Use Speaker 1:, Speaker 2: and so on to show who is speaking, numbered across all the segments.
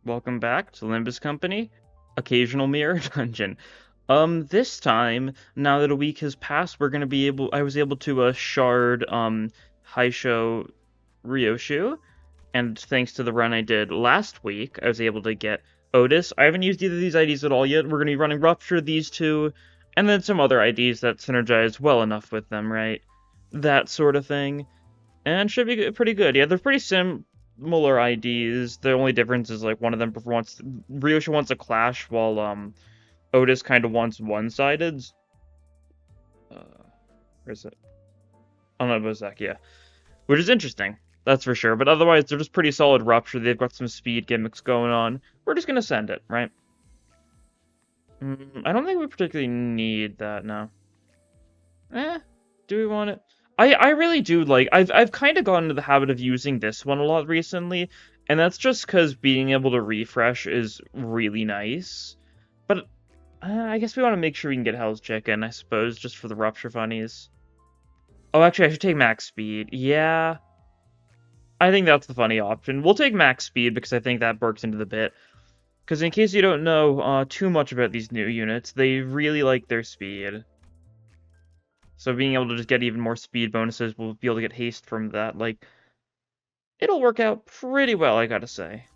Speaker 1: Welcome back to Limbus Company, occasional mirror dungeon. This time, now that a week has passed, I was able to, shard, Haisho Ryoshu, and thanks to the run I did last week, I was able to get Otis. I haven't used either of these IDs at all yet. We're gonna be running Rupture, these two, and then some other IDs that synergize well enough with them, right? That sort of thing. And should be pretty good. Yeah, they're pretty similar IDs. The only difference is like one of them wants Ryosha wants a clash while Otis kind of wants one-sided. Uh, where's it? Oh no, Bozak, yeah. Which is interesting, that's for sure. But otherwise, they're just pretty solid Rupture. They've got some speed gimmicks going on. We're just gonna send it, right? I don't think we particularly need that now. Do we want it? I really do like. I've kind of gotten into the habit of using this one a lot recently, and that's just because being able to refresh is really nice. But I guess we want to make sure we can get Hell's Chicken, I suppose, just for the Rupture funnies. Oh, actually, I should take max speed. Yeah, I think that's the funny option. We'll take max speed because I think that works into the bit. Because in case you don't know too much about these new units, they really like their speed. So being able to just get even more speed bonuses, we'll be able to get haste from that. Like, it'll work out pretty well, I gotta say.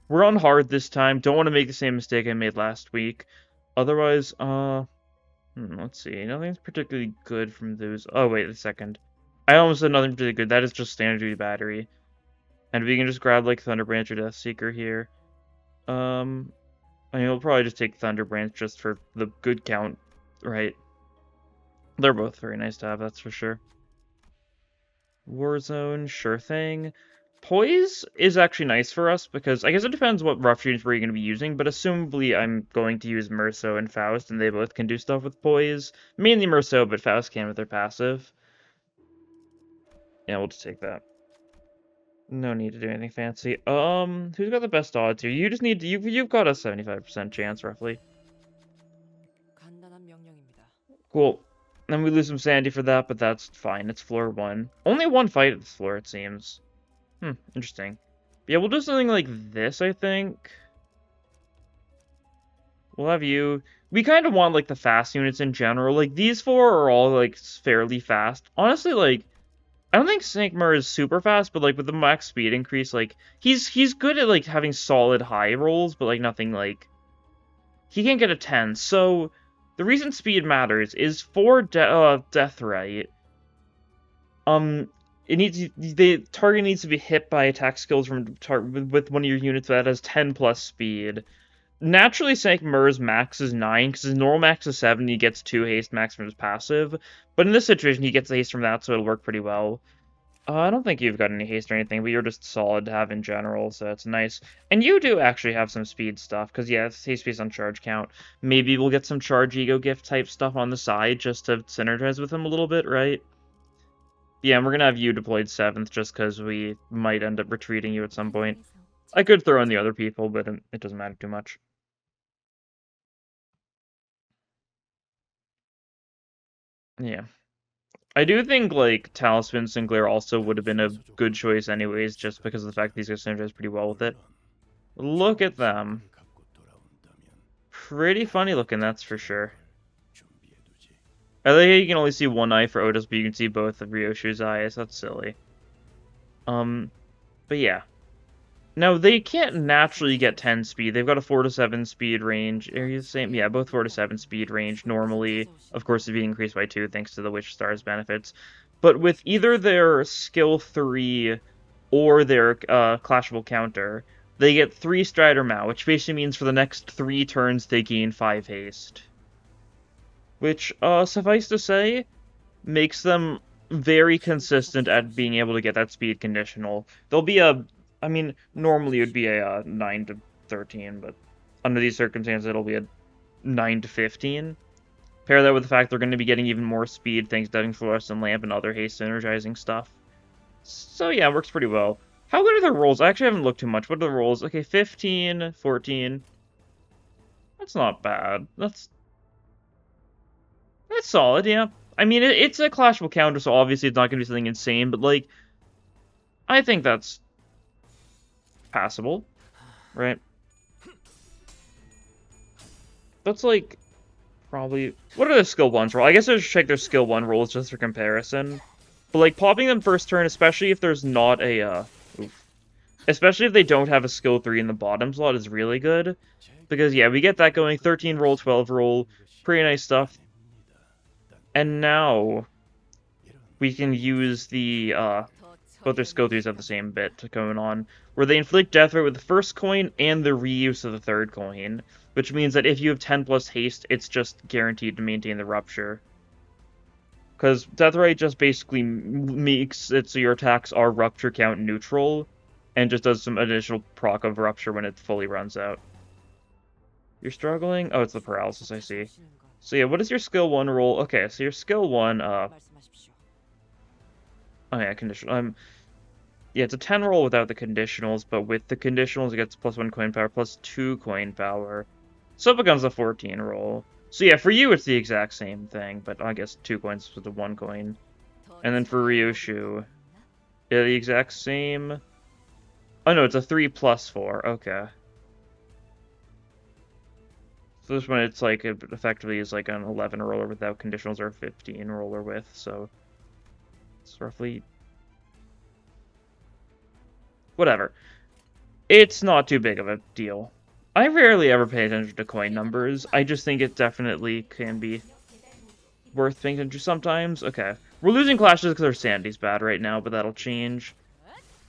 Speaker 1: We're on hard this time. Don't want to make the same mistake I made last week. Otherwise, let's see. Nothing's particularly good from those. Oh, wait a second. I almost said nothing particularly good. That is just standard duty battery. And we can just grab, like, Thunder Branch or Death Seeker here. I mean, we'll probably just take Thunder Branch just for the good count, right? They're both very nice to have, that's for sure. Warzone, sure thing. Poise is actually nice for us because I guess it depends what rough units we're going to be using, but assumably I'm going to use Merso and Faust, and they both can do stuff with Poise. Mainly Merso, but Faust can with their passive. Yeah, we'll just take that. No need to do anything fancy. Who's got the best odds here? You just need to, you've got a 75% chance, roughly. Cool. Then we lose some sanity for that, but that's fine. It's floor 1. Only one fight at this floor, it seems. Interesting. Yeah, we'll do something like this, I think. We'll have you... We kind of want, like, the fast units in general. Like, these four are all, like, fairly fast. Honestly, like, I don't think Snakemer is super fast, but, like, with the max speed increase, like, he's good at, like, having solid high rolls, but, like, nothing, like... He can't get a 10, so... The reason speed matters is for Death Right, the target needs to be hit by attack skills from with one of your units that has 10 plus speed. Naturally, Sank Mur's max is 9, because his normal max is 7, he gets 2 haste max from his passive. But in this situation, he gets the haste from that, so it'll work pretty well. I don't think you've got any haste or anything, but you're just solid to have in general, so that's nice. And you do actually have some speed stuff, because yeah, it's haste based on charge count. Maybe we'll get some charge ego gift type stuff on the side, just to synergize with him a little bit, right? Yeah, and we're gonna have you deployed 7th, just because we might end up retreating you at some point. I could throw in the other people, but it doesn't matter too much. Yeah. I do think, like, Talisman Sinclair also would have been a good choice anyways, just because of the fact these guys synergize pretty well with it. Look at them. Pretty funny looking, that's for sure. I like how you can only see one eye for Otis, but you can see both of Ryoshu's eyes. That's silly. But yeah. Now, they can't naturally get 10 speed. They've got a 4 to 7 speed range. Are you the same? Yeah, both 4 to 7 speed range normally. Of course, it'd be increased by 2 thanks to the Witch Star's benefits. But with either their skill 3 or their clashable counter, they get 3 Strider Mao, which basically means for the next 3 turns they gain 5 haste. Which, suffice to say, makes them very consistent at being able to get that speed conditional. There'll be I mean, normally it would be a 9 to 13, but under these circumstances, it'll be a 9 to 15. Pair that with the fact they're going to be getting even more speed thanks to having Fluorescent Lamp and other haste energizing stuff. So yeah, it works pretty well. How good are the rolls? I actually haven't looked too much. What are the rolls? Okay, 15, 14. That's not bad. That's solid, yeah. I mean, it's a clashable counter, so obviously it's not going to be something insane, but, like, I think that's passable. right? That's like probably what are the skill 1s roll? I guess I should check their skill 1 rolls just for comparison. But like popping them first turn, especially if there's not a oof. Especially if they don't have a skill 3 in the bottom slot, is really good. Because yeah, we get that going, 13 roll, 12 roll, pretty nice stuff. And now we can use the both their skill 3s have the same bit going on, where they inflict death rate with the first coin and the reuse of the third coin, which means that if you have 10 plus haste, it's just guaranteed to maintain the rupture. Because death rate just basically makes it so your attacks are rupture count neutral, and just does some additional proc of rupture when it fully runs out. You're struggling? Oh, it's the paralysis, I see. So yeah, what is your skill 1 roll? Okay, so your skill 1, oh yeah, conditional. Yeah, it's a 10 roll without the conditionals, but with the conditionals, it gets +1 coin power, +2 coin power. So it becomes a 14 roll. So yeah, for you, it's the exact same thing, but I guess 2 coins with the 1 coin. And then for Ryushu, yeah, the exact same. Oh no, it's a 3 + 4. Okay. So this one, it's like, it effectively is like an 11 roller without conditionals or a 15 roller with, so it's roughly... Whatever. It's not too big of a deal. I rarely ever pay attention to coin numbers. I just think it definitely can be worth paying attention to sometimes. Okay. We're losing clashes because our sanity's bad right now, but that'll change.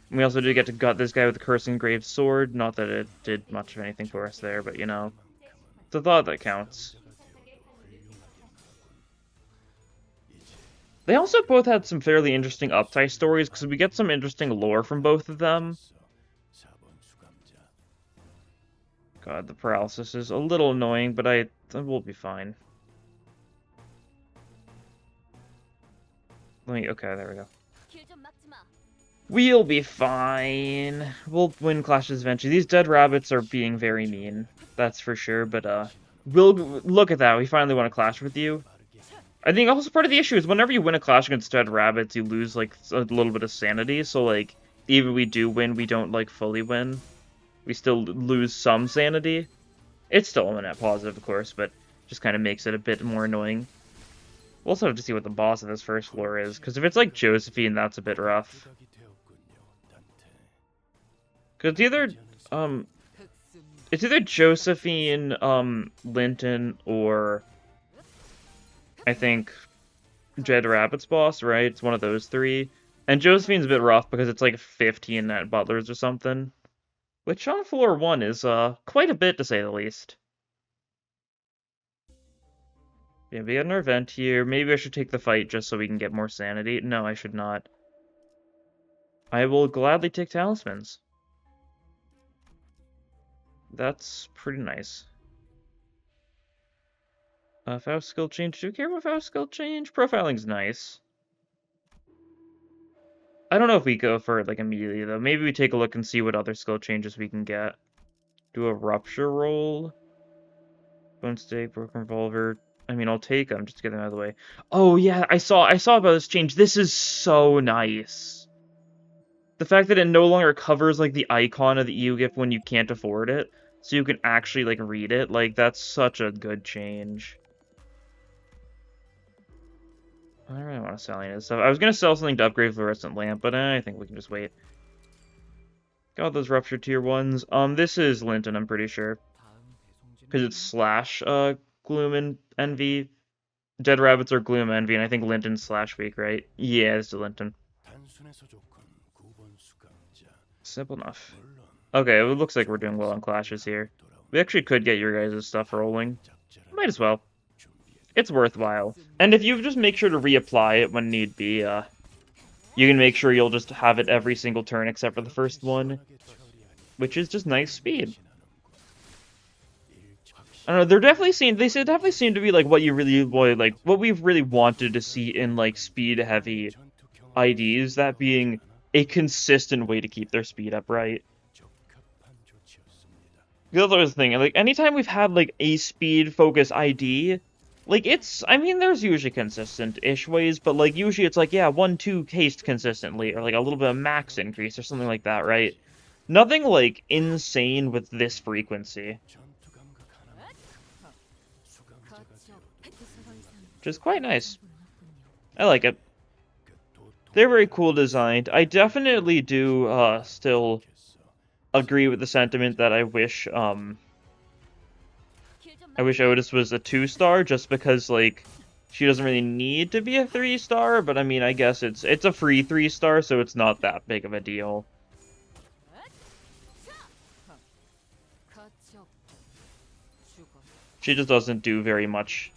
Speaker 1: We also did get to gut this guy with the Curse Engraved Sword. Not that it did much of anything for us there, but you know. It's the thought that counts. They also both had some fairly interesting uptie stories, because we get some interesting lore from both of them. God, the paralysis is a little annoying, but we'll be fine. Okay, there we go. We'll be fine. We'll win clashes eventually. These dead rabbits are being very mean, that's for sure, but we'll look at that. We finally won a clash with you. I think also part of the issue is whenever you win a clash against dead rabbits, you lose like a little bit of sanity, so like even if we do win, we don't like fully win. We still lose some sanity. It's still a net positive, of course, but just kind of makes it a bit more annoying. We'll also have to see what the boss of this first floor is, because if it's like Josephine, that's a bit rough. Because it's either Josephine, Linton, or I think Jed Rabbit's boss, right? It's one of those three. And Josephine's a bit rough because it's like 15 net butlers or something. Which on floor 1 is quite a bit, to say the least. Yeah, we got an event here. Maybe I should take the fight just so we can get more sanity. No, I should not. I will gladly take talismans. That's pretty nice. Faust skill change. Do you care about Faust skill change? Profiling's nice. I don't know if we go for it like immediately though. Maybe we take a look and see what other skill changes we can get. Do a rupture roll. Bone stake, broken revolver. I mean, I'll take them just to get them out of the way. Oh yeah, I saw about this change. This is so nice. The fact that it no longer covers like the icon of the EU gift when you can't afford it, so you can actually like read it. Like that's such a good change. I don't really want to sell any of this stuff. I was gonna sell something to upgrade fluorescent lamp, but I think we can just wait. Got those rupture tier 1s. This is Linton, I'm pretty sure. Because it's slash Gloom and Envy. Dead Rabbits are Gloom Envy, and I think Linton's slash weak, right? Yeah, this is Linton. Simple enough. Okay, it looks like we're doing well on clashes here. We actually could get your guys' stuff rolling. Might as well. It's worthwhile. And if you just make sure to reapply it when need be, you can make sure you'll just have it every single turn except for the first one. Which is just nice speed. I don't know, they definitely seem to be like what you really like what we've really wanted to see in like speed heavy IDs, that being a consistent way to keep their speed up, right? The other thing, like anytime we've had like a speed focus ID, like I mean there's usually consistent-ish ways, but like usually it's like, yeah, 1-2 haste consistently, or like a little bit of max increase or something like that, right? Nothing, like, insane with this frequency. Which is quite nice. I like it. They're very cool designed. I definitely do, still agree with the sentiment that I wish Otis was a 2-star, just because, like, she doesn't really need to be a 3-star, but I mean, I guess it's a free 3-star, so it's not that big of a deal. She just doesn't do very much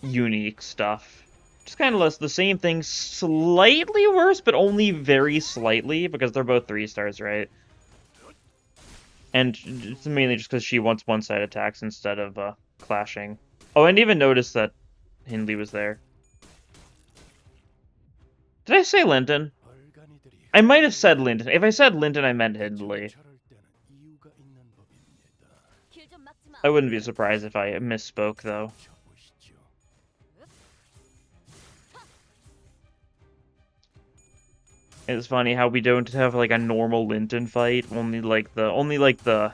Speaker 1: unique stuff. Just kind of less the same thing, slightly worse, but only very slightly, because they're both 3-stars, right? And it's mainly just because she wants one-side attacks instead of clashing. Oh, I didn't even notice that Hindley was there. Did I say Linton? I might have said Linton. If I said Linton, I meant Hindley. I wouldn't be surprised if I misspoke, though. It's funny how we don't have like a normal Linton fight, only like the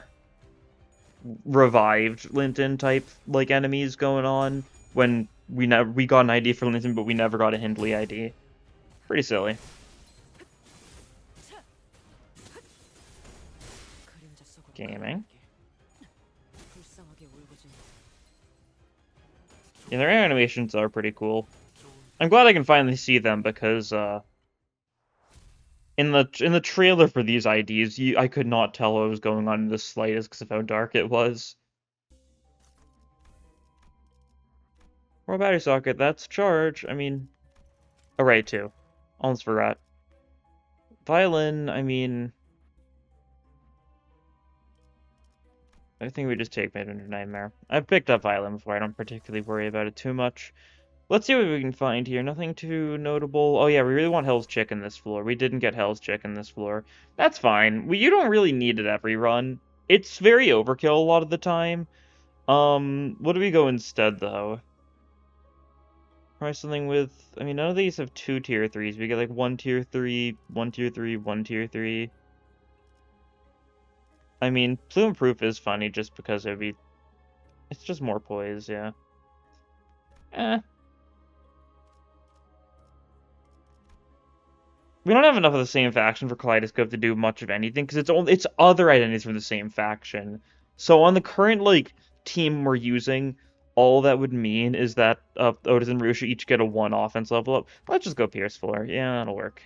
Speaker 1: revived Linton type like enemies going on when we got an ID for Linton, but we never got a Hindley ID. Pretty silly. Gaming. Yeah, their animations are pretty cool. I'm glad I can finally see them because in the trailer for these IDs, I could not tell what was going on in the slightest because of how dark it was. More battery socket, that's charge. I mean, array too. Almost forgot. Violin, I mean, I think we just take Midwinter Nightmare. I've picked up Violin before, I don't particularly worry about it too much. Let's see what we can find here. Nothing too notable. Oh yeah, we really want Hell's Chick in this floor. We didn't get Hell's Chick in this floor. That's fine. You don't really need it every run. It's very overkill a lot of the time. What do we go instead, though? Try something with... I mean, none of these have 2 tier 3s. We get like 1 tier 3, 1 tier 3, 1 tier 3. I mean, Plume Proof is funny just because it'd be... It's just more poise, yeah. We don't have enough of the same faction for Kaleidoscope to do much of anything, because it's other identities from the same faction. So on the current, like, team we're using, all that would mean is that Otis and Rusha each get a 1 offense level up. Let's just go Pierce Floor. Yeah, that'll work.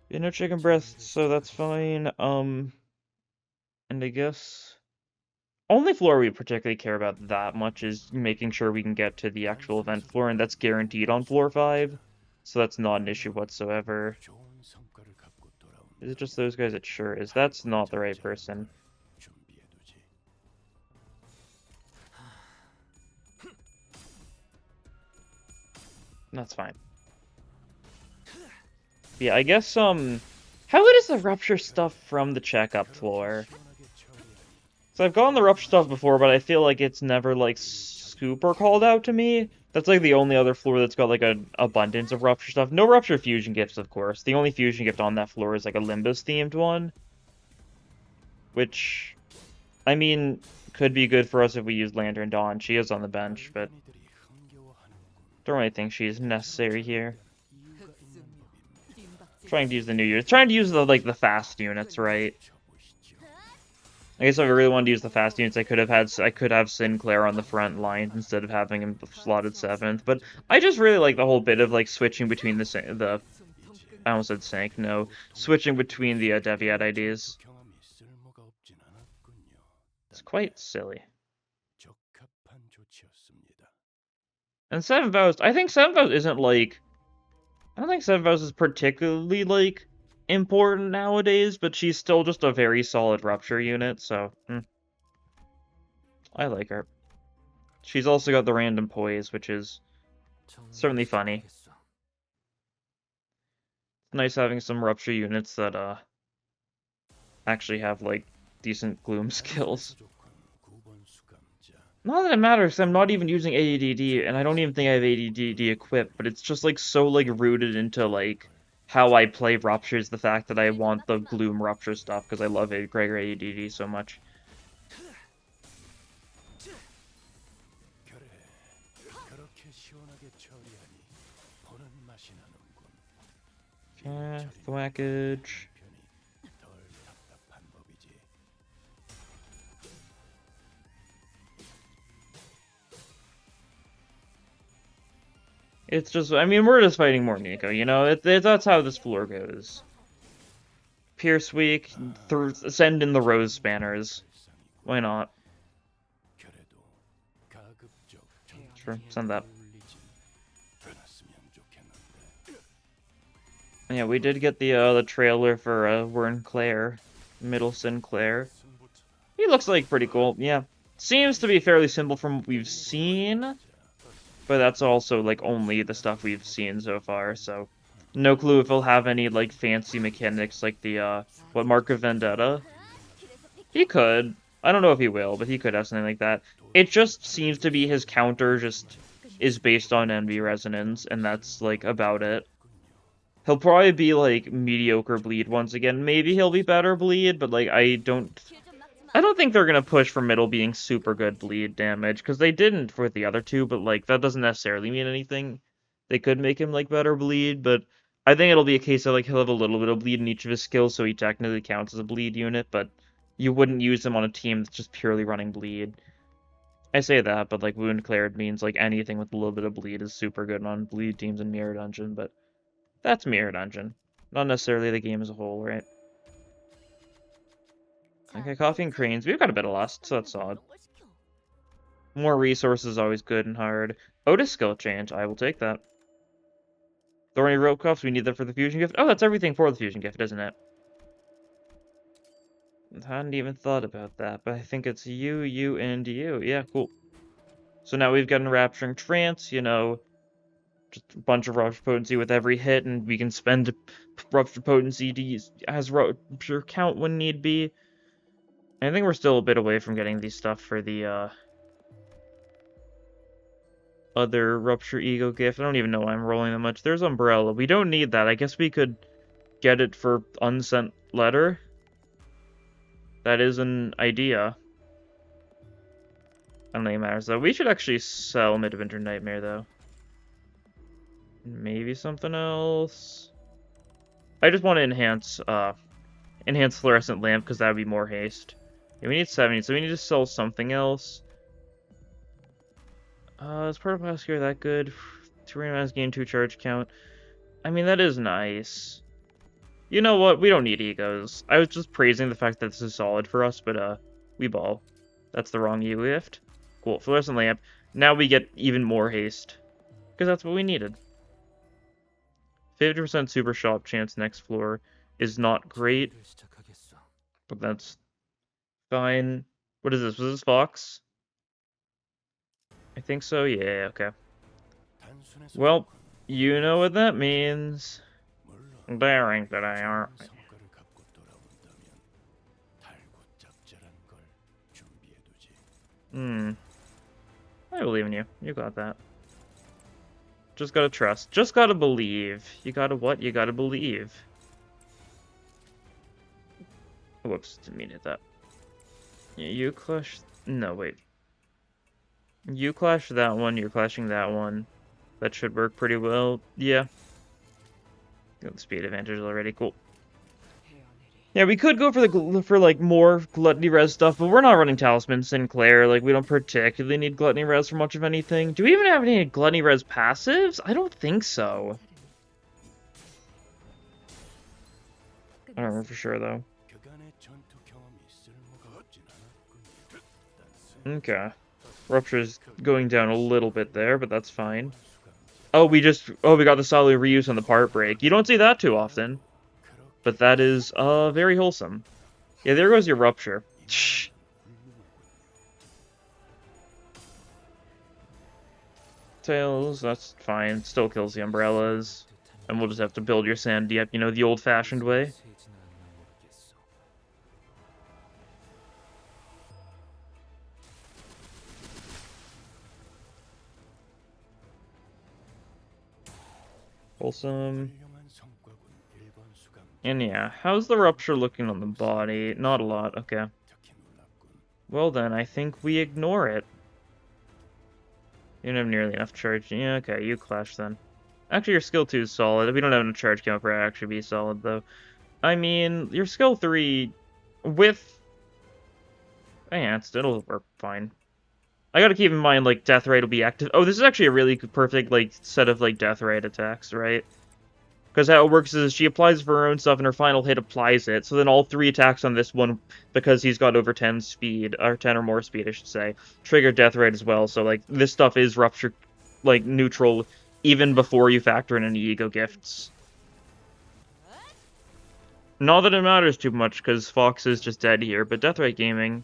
Speaker 1: Yeah, no chicken breasts, so that's fine. And I guess... Only floor we particularly care about that much is making sure we can get to the actual event floor, and that's guaranteed on floor 5. So that's not an issue whatsoever. Is it just those guys? It sure is. That's not the right person. That's fine. Yeah, I guess, how good is the rupture stuff from the checkup floor? So I've gotten the rupture stuff before, but I feel like it's never, like, super called out to me. That's, like, the only other floor that's got, like, an abundance of rupture stuff. No rupture fusion gifts, of course. The only fusion gift on that floor is, like, a Limbus-themed one. Which, I mean, could be good for us if we use Lantern Dawn. She is on the bench, but don't really think she's necessary here. Trying to use the new units. Trying to use the, like, the fast units, right? I guess if I really wanted to use the fast units, I could have Sinclair on the front line instead of having him slotted 7th. But I just really like the whole bit of like switching between the I almost said Sync, no, switching between the Deviat IDs. It's quite silly. And 7 Vows, I think 7 Vows isn't like, I don't think 7 Vows is particularly like important nowadays, but she's still just a very solid rupture unit, so I like her. She's also got the random poise, which is certainly funny. It's nice having some rupture units that actually have like decent gloom skills. Not that it matters, 'cause I'm not even using ADD, and I don't even think I have ADD equipped, but it's just, like, so, like, rooted into, like, how I play Ruptures, the fact that I want the Gloom Rupture stuff, because I love it, Gregor ADD so much. Thwackage. It's just, I mean, we're just fighting more Nico, you know? That's how this floor goes. Pierce weak, send in the Rose Spanners. Why not? Sure, send that. Yeah, we did get the trailer for Wern Claire, Middle Sinclair. He looks like pretty cool, yeah. Seems to be fairly simple from what we've seen, but that's also, like, only the stuff we've seen so far, so... No clue if he'll have any, like, fancy mechanics like the, what, Mark of Vendetta? He could. I don't know if he will, but he could have something like that. It just seems to be his counter just is based on envy resonance, and that's, like, about it. He'll probably be, like, mediocre bleed once again. Maybe he'll be better bleed, but, like, I don't think they're gonna push for middle being super good bleed damage, because they didn't for the other two, but, like, that doesn't necessarily mean anything. They could make him, like, better bleed, but I think it'll be a case of, like, he'll have a little bit of bleed in each of his skills, so he technically counts as a bleed unit, but you wouldn't use him on a team that's just purely running bleed. I say that, but, like, Wound Cleared means, like, anything with a little bit of bleed is super good on bleed teams in Mirror Dungeon, but that's Mirror Dungeon. Not necessarily the game as a whole, right? Okay, Coffee and Cranes. We've got a bit of Lust, so that's solid. More resources is always good and hard. Otis skill change. I will take that. Thorny Rope Cuffs. We need that for the Fusion Gift. Oh, that's everything for the Fusion Gift, isn't it? I hadn't even thought about that, but I think it's you, you, and you. Yeah, cool. So now we've got an Rapturing Trance, you know, just a bunch of Rupture Potency with every hit, and we can spend Rupture Potency to use as Rupture count when need be. I think we're still a bit away from getting these stuff for the, other Rupture Ego gift. I don't even know why I'm rolling that much. There's Umbrella. We don't need that. I guess we could get it for Unsent Letter. That is an idea. I don't think it matters, though. We should actually sell Midwinter Nightmare, though. Maybe something else. I just want to enhance Fluorescent Lamp, because that would be more haste. Yeah, we need 70, so we need to sell something else. Is Protoplascure that good? 2 randomized gain 2 charge count. I mean, that is nice. You know what? We don't need egos. I was just praising the fact that this is solid for us, but, we ball. That's the wrong ego gift. Cool. Fluorescent Lamp. Now we get even more haste. Because that's what we needed. 50% super shop chance next floor is not great. But that's fine. What is this? Was this Fox? I think so, yeah, okay. Well, you know what that means. Daring that I aren't. I believe in you. You got that. Just gotta trust. Just gotta believe. You gotta what? You gotta believe. Whoops, didn't mean to hit that. Yeah, you clash... No, wait. You clash that one, you're clashing that one. That should work pretty well. Yeah. Got the speed advantage already. Cool. Yeah, we could go for like more Gluttony Res stuff, but we're not running Talisman Sinclair. Like, we don't particularly need Gluttony Res for much of anything. Do we even have any Gluttony Res passives? I don't think so. I don't remember for sure, though. Okay. Rupture's going down a little bit there, but that's fine. Oh, we got the solid reuse on the part break. You don't see that too often. But that is, very wholesome. Yeah, there goes your Rupture. Tails, that's fine. Still kills the Umbrellas. And we'll just have to build your Sandy up, you know, the old-fashioned way. Wholesome. And yeah, how's the rupture looking on the body? Not a lot, okay. Well then, I think we ignore it. You don't have nearly enough charge. Yeah, okay, you clash then. Actually, your skill 2 is solid. We don't have enough charge count for it to actually be solid, though. I mean, your skill 3 with... yeah, it'll work fine. I gotta keep in mind, like, death rate will be active. Oh, this is actually a really perfect, like, set of, like, death rate attacks, right? Because how it works is she applies for her own stuff, and her final hit applies it. So then all 3 attacks on this one, because he's got over 10 speed, or 10 or more speed, I should say, trigger death rate as well. So, like, this stuff is rupture, like, neutral, even before you factor in any ego gifts. Not that it matters too much, because Fox is just dead here, but death rate gaming...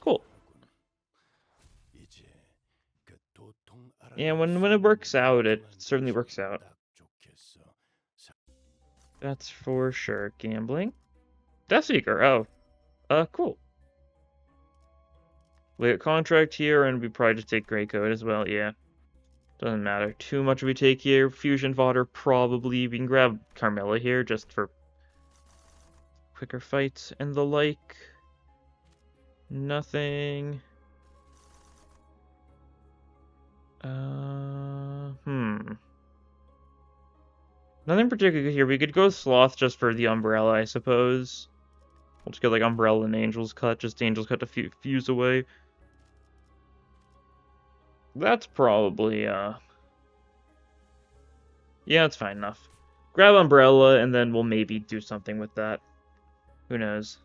Speaker 1: Cool. Yeah, when it works out, it certainly works out. That's for sure. Gambling. Deathseeker, oh. Cool. We got contract here, and we probably just take Grey Code as well, yeah. Doesn't matter too much we take here. Fusion fodder, probably. We can grab Carmilla here, just for quicker fights and the like. Nothing. Nothing particular here. We could go Sloth just for the Umbrella, I suppose. We'll just get, like, Umbrella and Angel's Cut. Just Angel's Cut to fuse away. That's probably, yeah, it's fine enough. Grab Umbrella, and then we'll maybe do something with that. Who knows?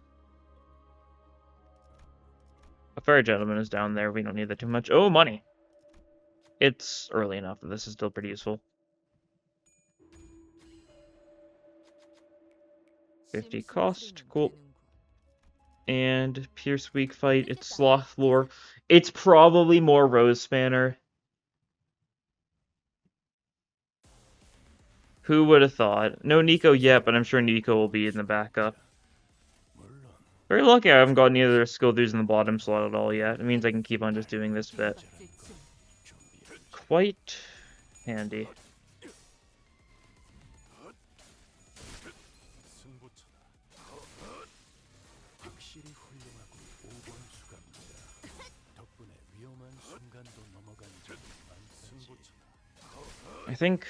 Speaker 1: A Fairy Gentleman is down there. We don't need that too much. Oh, money! It's early enough that this is still pretty useful. 50 cost. Cool. And Pierce Weak Fight. It's Sloth Lore. It's probably more Rose Spanner. Who would have thought? No Nico yet, but I'm sure Nico will be in the backup. Very lucky I haven't got any other skill dudes in the bottom slot at all yet. It means I can keep on just doing this bit. Quite handy. I think...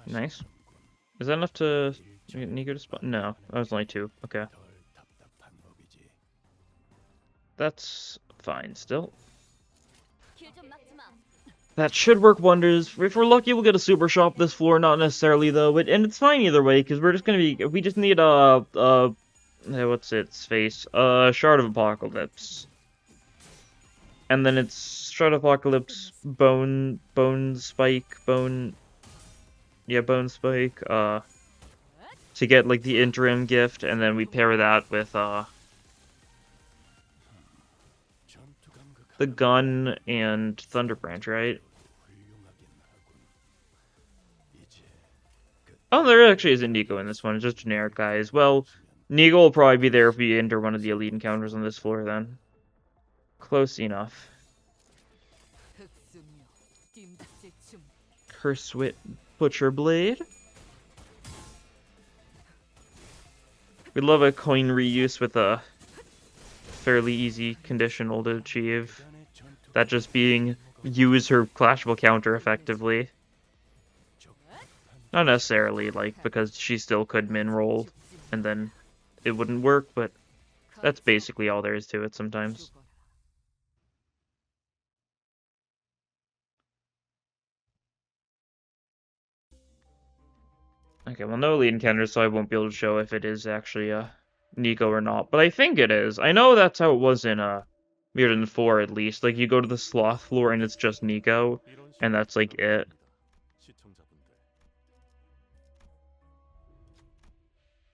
Speaker 1: Nice. Is that enough to get Nico to spawn? No, that was only 2. Okay. That's fine still. That should work wonders. If we're lucky, we'll get a super shop this floor. Not necessarily, though. And it's fine either way, because we're just gonna be... We just need what's its face? Shard of Apocalypse. And then it's Shard of Apocalypse, Bone Spike, Yeah, Bone Spike, to get, like, the interim gift, and then we pair that with, the gun and Thunder Branch, right? Oh, there actually isn't Nico in this one, it's just generic guys. Well, Nico will probably be there if we enter one of the elite encounters on this floor, then. Close enough. Curse-Wit Butcher Blade. We love a coin reuse with a fairly easy conditional to achieve. That just being use her clashable counter effectively. Not necessarily, like, because she still could min roll and then it wouldn't work, but that's basically all there is to it sometimes. Okay, well, no elite encounters, so I won't be able to show if it is actually Nico or not. But I think it is. I know that's how it was in Mirrodin 4, at least. Like, you go to the Sloth floor and it's just Nico, and that's, like, it.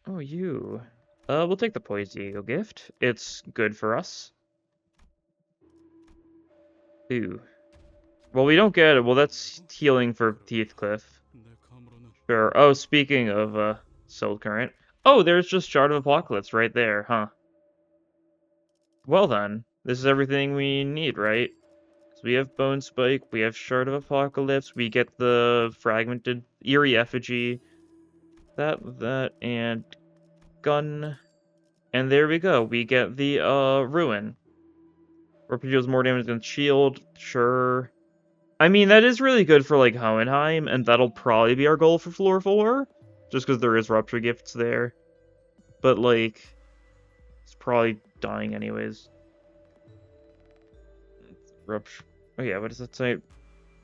Speaker 1: Oh, you. We'll take the Poised Eagle gift. It's good for us. Ooh. Well, we don't get it. Well, that's healing for Heathcliff. Sure. Oh, speaking of, Soul Current. Oh, there's just Shard of Apocalypse right there, huh? Well then, this is everything we need, right? we have Bone Spike, we have Shard of Apocalypse, we get the Fragmented Eerie Effigy, that, and Gun. And there we go, we get the, Ruin. Rupture deals more damage than Shield, sure. I mean, that is really good for, like, Hohenheim, and that'll probably be our goal for floor 4, just because there is Rupture gifts there. But, like, it's probably dying anyways. Rupture. Oh yeah, what does that say?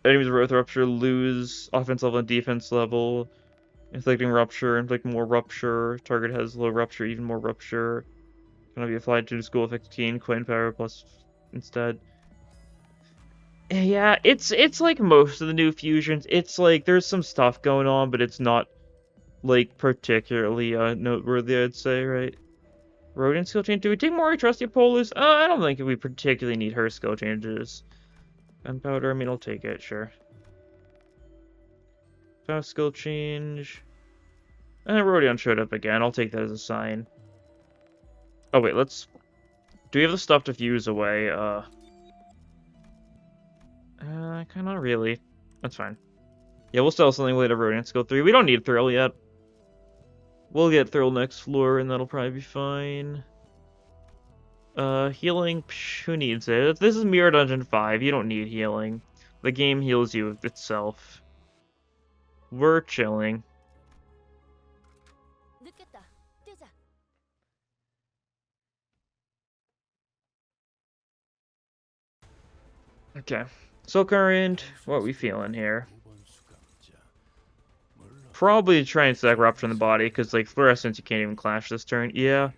Speaker 1: Enemies with Rupture lose offense level and defense level. Inflicting Rupture, inflict more Rupture. Target has low Rupture, even more Rupture. Gonna be applied to school 15, coin power plus instead. Yeah, it's like most of the new fusions. It's like there's some stuff going on, but it's not like particularly noteworthy, I'd say, right? Rodent skill change. Do we take more Trusty Polus? I don't think we particularly need her skill changes. Gunpowder, I mean, I'll take it, sure. Fast skill change. And Rodion showed up again. I'll take that as a sign. Oh, wait, let's... Do we have the stuff to fuse away? Kinda not really. That's fine. Yeah, we'll sell something later, Rodion skill 3. We don't need Thrill yet. We'll get Thrill next floor, and that'll probably be fine. Healing, psh, who needs it? This is Mirror Dungeon 5, you don't need healing. The game heals you itself. We're chilling. Okay. Soul Current, what are we feeling here? Probably try and stack Rupture in the body, because, like, Fluorescence you can't even clash this turn. Yeah.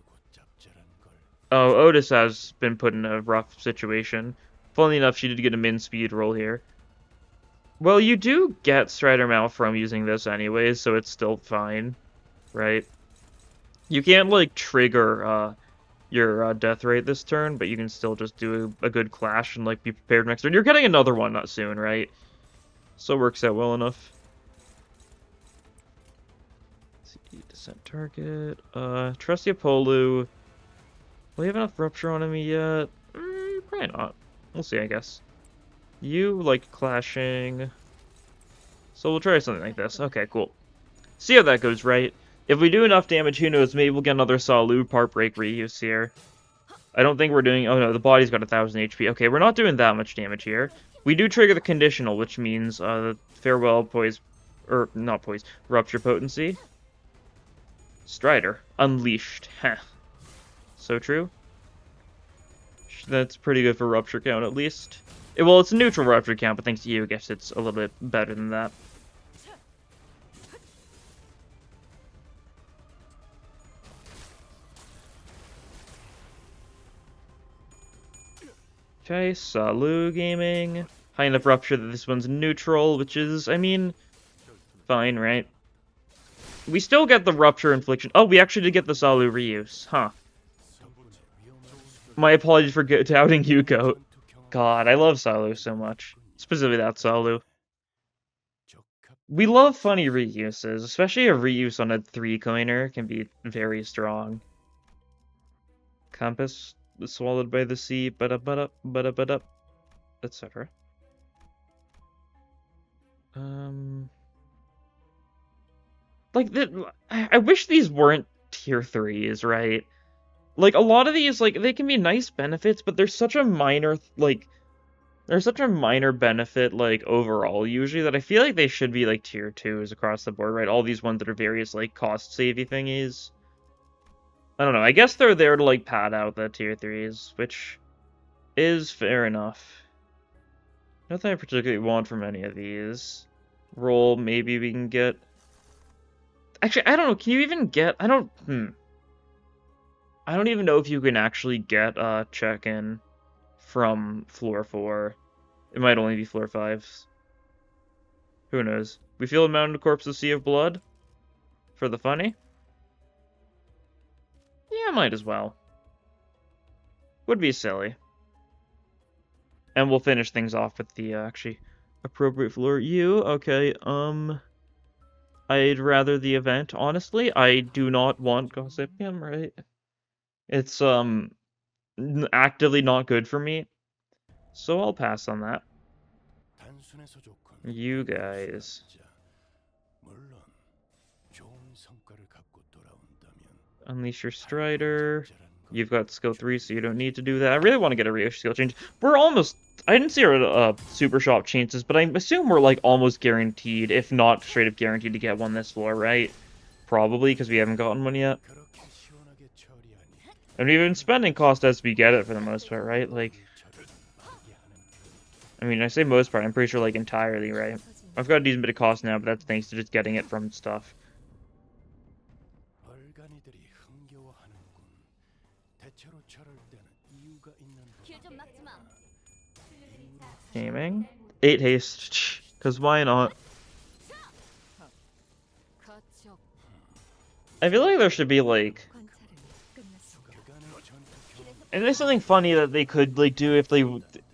Speaker 1: Oh, Otis has been put in a rough situation. Funnily enough, she did get a min speed roll here. Well, you do get Strider Mouth from using this anyways, so it's still fine, right? You can't, like, trigger your death rate this turn, but you can still just do a good clash and, like, be prepared next turn. You're getting another one not soon, right? So it works out well enough. Let's see, descent target. Trusty Apolu. Will he have enough Rupture on him yet? Probably not. We'll see, I guess. You like clashing. So we'll try something like this. Okay, cool. See how that goes, right? If we do enough damage, who knows, maybe we'll get another Salu part break reuse here. I don't think we're doing... Oh no, the body's got 1000 HP. Okay, we're not doing that much damage here. We do trigger the conditional, which means Farewell, Poise... Or, not Poise. Rupture Potency. Strider. Unleashed. Heh. So true. That's pretty good for Rupture count, at least. Well, it's a neutral Rupture count, but thanks to you, I guess it's a little bit better than that. Okay, Salu Gaming. High enough Rupture that this one's neutral, which is, I mean, fine, right? We still get the Rupture Infliction. Oh, we actually did get the Salu reuse. Huh. My apologies for doubting you, Goat. God, I love Salu so much. Specifically that Salu. We love funny reuses, especially a reuse on a 3-coiner can be very strong. Compass swallowed by the sea, ba-da-ba-da, etc. Like, I wish these weren't tier 3s, right? Like, a lot of these, like, they can be nice benefits, but they're such a minor, like, they're such a minor benefit, like, overall, usually, that I feel like they should be, like, tier 2s across the board, right? All these ones that are various, like, cost-savey thingies. I don't know, I guess they're there to, like, pad out the tier 3s, which is fair enough. Nothing I particularly want from any of these. Roll, maybe we can get... Actually, I don't know, can you even get... I don't even know if you can actually get a check-in from floor 4. It might only be floor 5s. Who knows? We feel a mounted corpse of Sea of Blood? For the funny? Yeah, might as well. Would be silly. And we'll finish things off with the actually appropriate floor. You, okay, I'd rather the event, honestly. I do not want Gossipium, right? It's, actively not good for me. So I'll pass on that. You guys. Unleash your Strider. You've got skill 3, so you don't need to do that. I really want to get a reissue skill change. We're almost... I didn't see our super shop chances, but I assume we're, like, almost guaranteed, if not straight up guaranteed to get one this floor, right? Probably, because we haven't gotten one yet. And we've been spending cost as we get it for the most part, right? Like... I mean, I say most part, I'm pretty sure, like, entirely, right? I've got a decent bit of cost now, but that's thanks to just getting it from stuff. Gaming. 8 haste. Because why not? I feel like there should be, like... And there's something funny that they could, like, do if they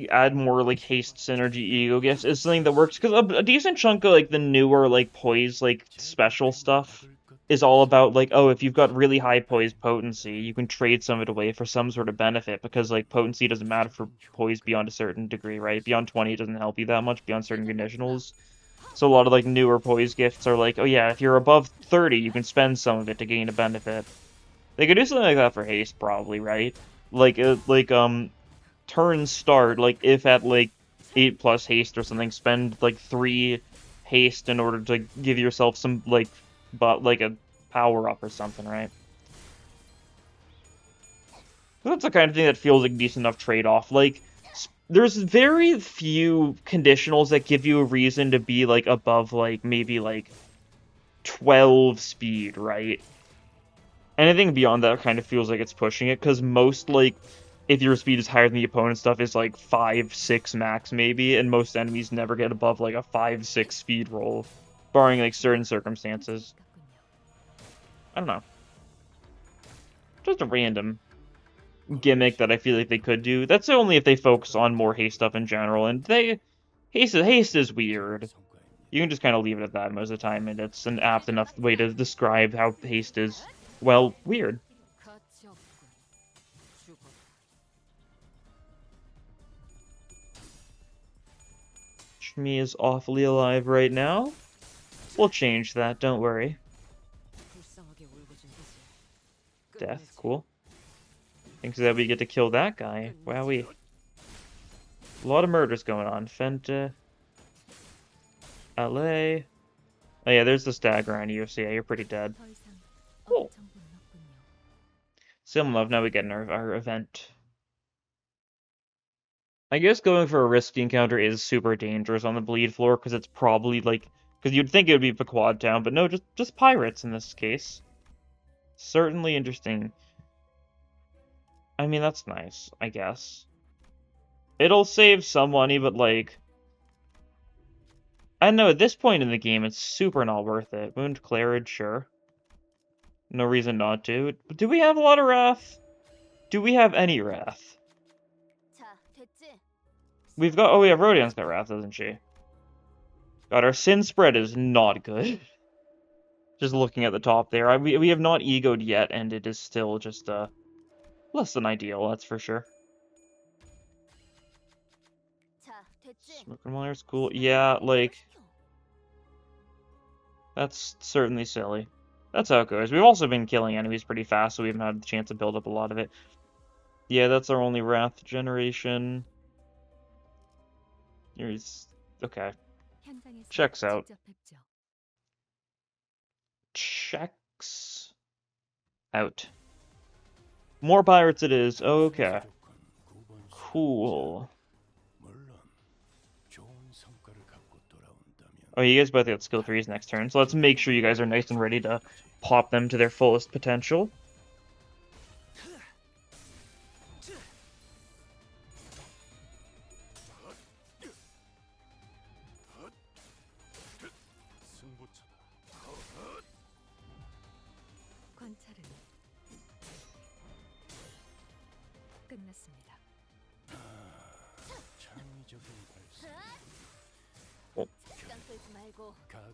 Speaker 1: add more, like, haste synergy ego gifts. Is something that works. Because a decent chunk of, like, the newer, like, poise, like, special stuff is all about, like, oh, if you've got really high poise potency, you can trade some of it away for some sort of benefit, because, like, potency doesn't matter for poise beyond a certain degree, right? Beyond 20, it doesn't help you that much, beyond certain conditionals. So a lot of, like, newer poise gifts are like, oh yeah, if you're above 30, you can spend some of it to gain a benefit. They could do something like that for haste, probably, right? Like, turn start, like, if at, like, 8 plus haste or something, spend, like, 3 haste in order to give yourself some, like, like a power-up or something, right? That's the kind of thing that feels like a decent enough trade-off. Like, there's very few conditionals that give you a reason to be, like, above, like, maybe, like, 12 speed, right? Anything beyond that kind of feels like it's pushing it, because most, like, if your speed is higher than the opponent stuff is, like, 5, 6 max, maybe, and most enemies never get above, like, a 5, 6 speed roll, barring, like, certain circumstances. I don't know. Just a random gimmick that I feel like they could do. That's only if they focus on more haste stuff in general, and haste is weird. You can just kind of leave it at that most of the time, and it's an apt enough way to describe how haste is, well, weird. Shmi is awfully alive right now. We'll change that, don't worry. Death, cool. Thinks that we get to kill that guy. Wowee. A lot of murders going on. Fenta. LA. Oh yeah, there's the stagger on you, so yeah, you're pretty dead. Cool. Simlove, now we get our event. I guess going for a risky encounter is super dangerous on the bleed floor, because it's probably, like... Because you'd think it would be Pequod Town, but no, just pirates in this case. Certainly interesting. I mean, that's nice, I guess. It'll save some money, but, like... I don't know, at this point in the game, it's super not worth it. Wound Clarage, sure. No reason not to. Do we have a lot of Wrath? Do we have any Wrath? We've got... Oh, yeah, Rodian's got Wrath, doesn't she? God, our Sin spread is not good. Just looking at the top there. We have not egoed yet, and it is still just, less than ideal, that's for sure. Smoking Wire's cool. Yeah, like... That's certainly silly. That's how it goes. We've also been killing enemies pretty fast, so we haven't had the chance to build up a lot of it. Yeah, that's our only Wrath generation. Here's... Okay. Checks out. Checks out. More pirates it is. Okay. Cool. Oh, you guys both got skill 3s next turn, so let's make sure you guys are nice and ready to pop them to their fullest potential.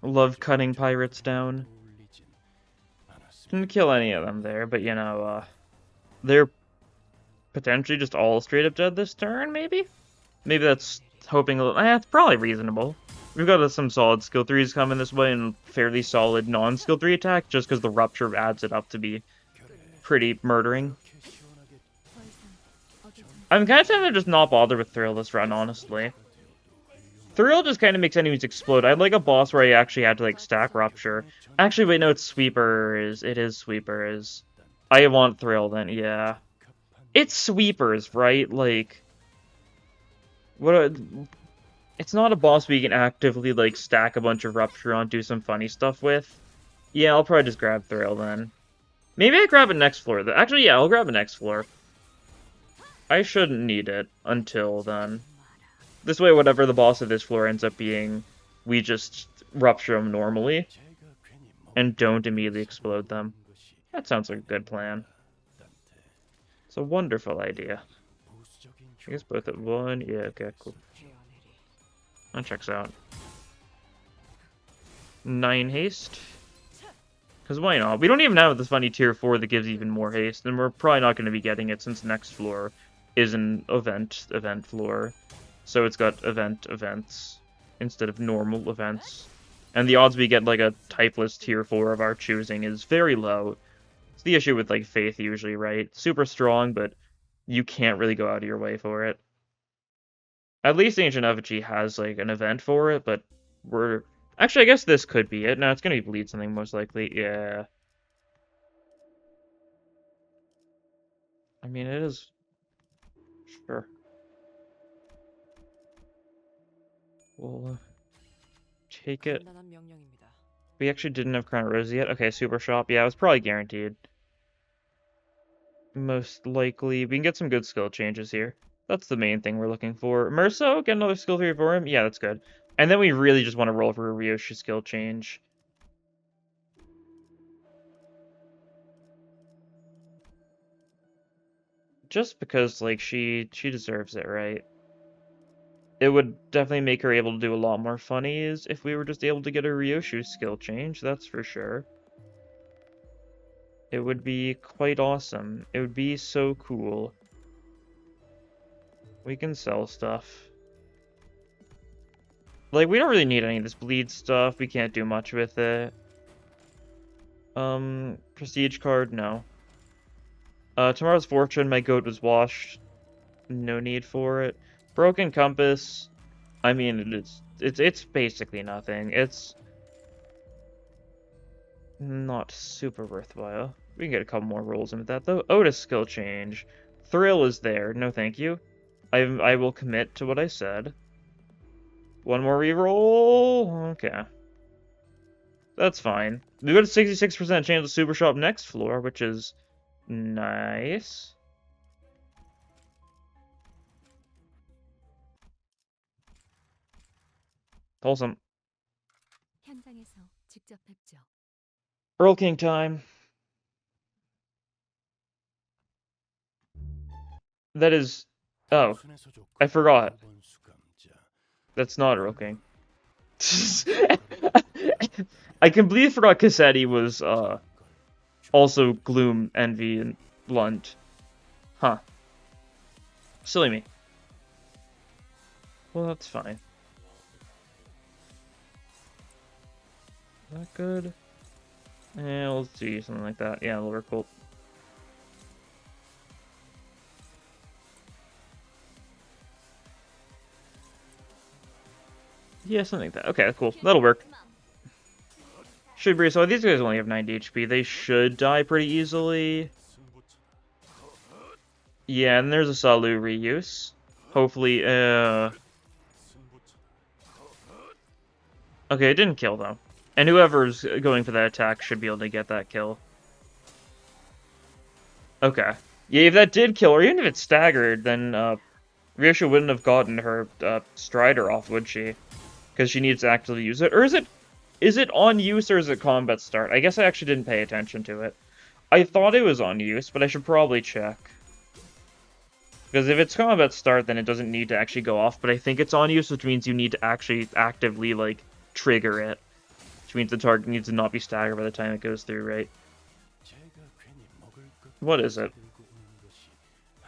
Speaker 1: Love cutting pirates down. Didn't kill any of them there, but you know, they're potentially just all straight up dead this turn, maybe? Maybe that's hoping it's probably reasonable. We've got some solid skill 3s coming this way and fairly solid non-skill 3 attack, just because the rupture adds it up to be pretty murdering. I'm kind of tempted to just not bother with Thrill this run, honestly. Thrill just kind of makes enemies explode. I'd like a boss where I actually had to, like, stack Rupture. Actually, wait, no, it's Sweepers. It is Sweepers. I want Thrill, then, yeah. It's Sweepers, right? Like... It's not a boss where you can actively, like, stack a bunch of Rupture on, do some funny stuff with. Yeah, I'll probably just grab Thrill, then. Maybe I grab it next floor. Actually, yeah, I'll grab it next floor. I shouldn't need it until then. This way, whatever the boss of this floor ends up being, we just rupture them normally. And don't immediately explode them. That sounds like a good plan. It's a wonderful idea. I guess both at 1. Yeah, okay, cool. That checks out. 9 haste. Because why not? We don't even have this funny tier 4 that gives even more haste, and we're probably not going to be getting it since next floor is an event floor. So it's got events instead of normal events. And the odds we get like a typeless tier 4 of our choosing is very low. It's the issue with like Faith usually, right? Super strong, but you can't really go out of your way for it. At least Ancient Effigy has like an event for it, but we're... Actually, I guess this could be it. No, it's going to be Bleed something most likely. Yeah. I mean, it is... Sure. We'll take it. We actually didn't have Crown Rose yet. Okay, Super Shop. Yeah, it was probably guaranteed. Most likely. We can get some good skill changes here. That's the main thing we're looking for. Merso, get another skill 3 for him. Yeah, that's good. And then we really just want to roll for a Ryoshi skill change. Just because, like, she deserves it, right? It would definitely make her able to do a lot more funnies if we were just able to get a Ryoshu skill change, that's for sure. It would be quite awesome. It would be so cool. We can sell stuff. Like, we don't really need any of this bleed stuff. We can't do much with it. Prestige card, no. Tomorrow's Fortune, my goat was washed. No need for it. Broken Compass, I mean, it's basically nothing. It's not super worthwhile. We can get a couple more rolls into that, though. Otis skill change. Thrill is there. No thank you. I will commit to what I said. One more reroll? Okay. That's fine. We got a 66% chance of Super Shop next floor, which is nice. Wholesome. Earl King time. That is... Oh. I forgot. That's not Earl King. I completely forgot Cassetti was, also Gloom, Envy, and Blunt. Huh. Silly me. Well, that's fine. Is that good? Yeah, let's do something like that. Yeah, that'll work cool. Yeah, something like that. Okay, cool. That'll work. Should be. So these guys only have 90 HP. They should die pretty easily. Yeah, and there's a Salu reuse. Hopefully, Okay, it didn't kill, though. And whoever's going for that attack should be able to get that kill. Okay. Yeah, if that did kill, or even if it's staggered, then, Ryosha wouldn't have gotten her, Strider off, would she? Because she needs to actively use it. Or is it on use, or is it combat start? I guess I actually didn't pay attention to it. I thought it was on use, but I should probably check. Because if it's combat start, then it doesn't need to actually go off, but I think it's on use, which means you need to actually actively, like, trigger it. Which means the target needs to not be staggered by the time it goes through, right? What is it?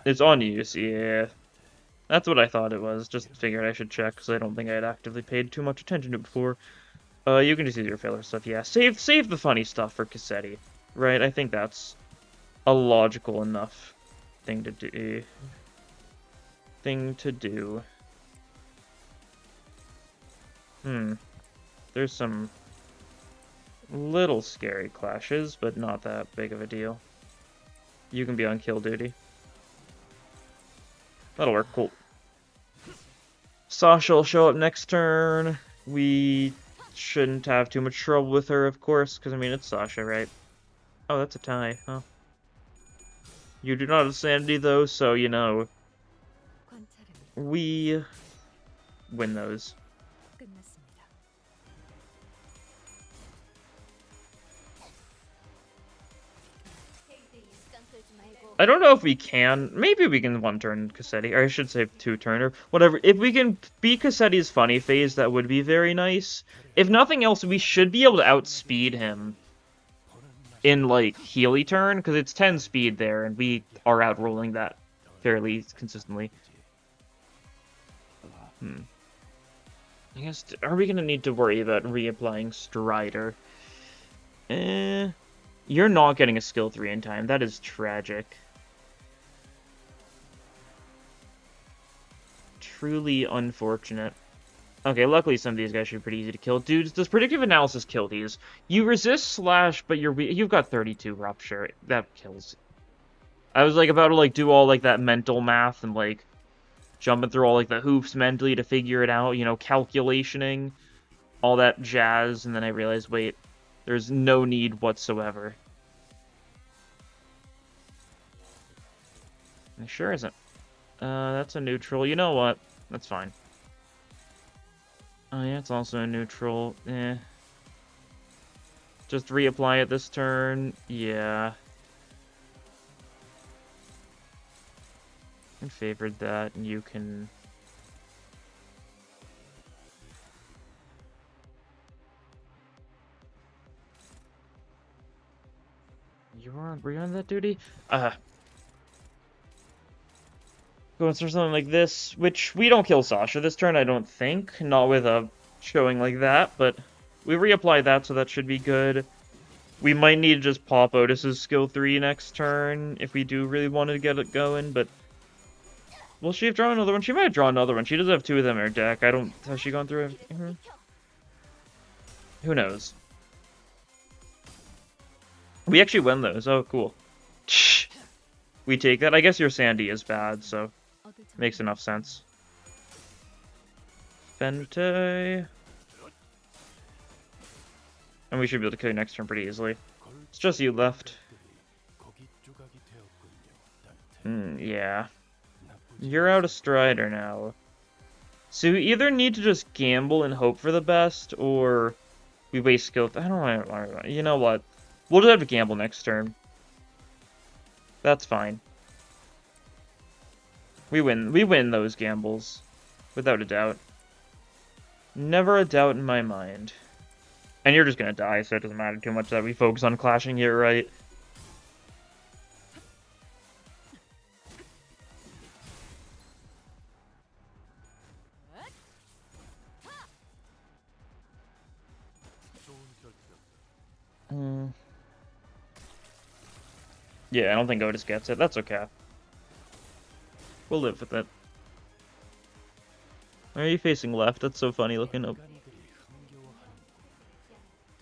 Speaker 1: It's on use, yeah. That's what I thought it was. Just figured I should check, because I don't think I had actively paid too much attention to it before. You can just use your filler stuff, yeah. Save the funny stuff for Cassetti, right? I think that's a logical enough thing to do. There's some little scary clashes, but not that big of a deal. You can be on kill duty. That'll work, cool. Sasha will show up next turn. We shouldn't have too much trouble with her, of course, because, I mean, it's Sasha, right? Oh, that's a tie, huh? You do not have sanity, though, so, you know, we win those. I don't know if we can. Maybe we can one-turn Cassetti, or I should say two-turn, or whatever. If we can beat Cassetti's funny phase, that would be very nice. If nothing else, we should be able to outspeed him in, like, Healy turn, because it's 10 speed there, and we are outrolling that fairly consistently. I guess, are we going to need to worry about reapplying Strider? You're not getting a skill 3 in time. That is tragic. Truly unfortunate. Okay, luckily some of these guys should be pretty easy to kill. Dudes, does predictive analysis kill these? You resist slash, but you've got 32 rupture. That kills. I was like about to like do all like that mental math and like jumping through all like the hoops mentally to figure it out, you know, calculationing, all that jazz, and then I realized, wait, there's no need whatsoever. It sure isn't. That's a neutral. You know what? That's fine. Oh yeah, it's also a neutral. Just reapply it this turn. Yeah. I favored that, and you can... Were you on that duty? Going for something like this, which we don't kill Sasha this turn, I don't think. Not with a showing like that, but we reapply that, so that should be good. We might need to just pop Otis's skill 3 next turn if we do really want to get it going, but... Will she have drawn another one? She might have drawn another one. She does have 2 of them in her deck. I don't... Has she gone through everything? Who knows? We actually win those. Oh, cool. We take that. I guess your Sandy is bad, so... Makes enough sense. Fente. And we should be able to kill you next turn pretty easily. It's just you left. Yeah. You're out of Strider now. So we either need to just gamble and hope for the best, or we waste skill. I don't want to. You know what? We'll just have to gamble next turn. That's fine. We win those gambles. Without a doubt. Never a doubt in my mind. And you're just gonna die, so it doesn't matter too much that we focus on clashing here, right? Yeah, I don't think Otis gets it. That's okay. We'll live with it. Why are you facing left? That's so funny looking. Oh.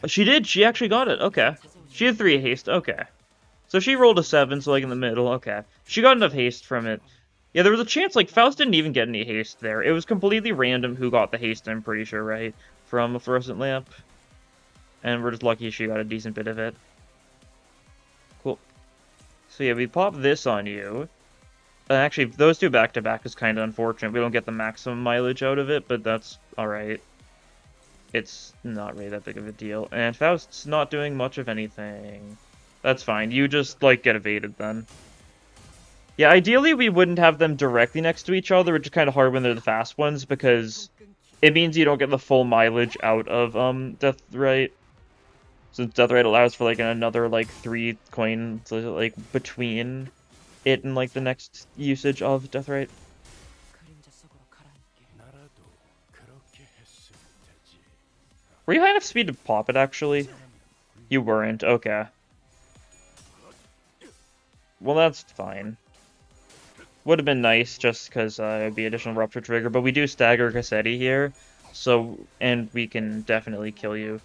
Speaker 1: She did! She actually got it. Okay. She had 3 haste. Okay. So she rolled a 7, so like in the middle. Okay. She got enough haste from it. Yeah, there was a chance, like, Faust didn't even get any haste there. It was completely random who got the haste, I'm pretty sure, right? From a fluorescent lamp. And we're just lucky she got a decent bit of it. Cool. So yeah, we pop this on you. Actually, those 2 back-to-back is kind of unfortunate. We don't get the maximum mileage out of it, but that's alright. It's not really that big of a deal. And Faust's not doing much of anything. That's fine. You just, like, get evaded then. Yeah, ideally we wouldn't have them directly next to each other, which is kind of hard when they're the fast ones, because it means you don't get the full mileage out of, Deathrite. Since Deathrite allows for, like, another, like, 3 coins, like, between it and, like, the next usage of Deathrite. Were you high enough speed to pop it, actually? You weren't, okay. Well, that's fine. Would have been nice just because it'd be additional rupture trigger, but we do stagger Cassetti here, so, and we can definitely kill you.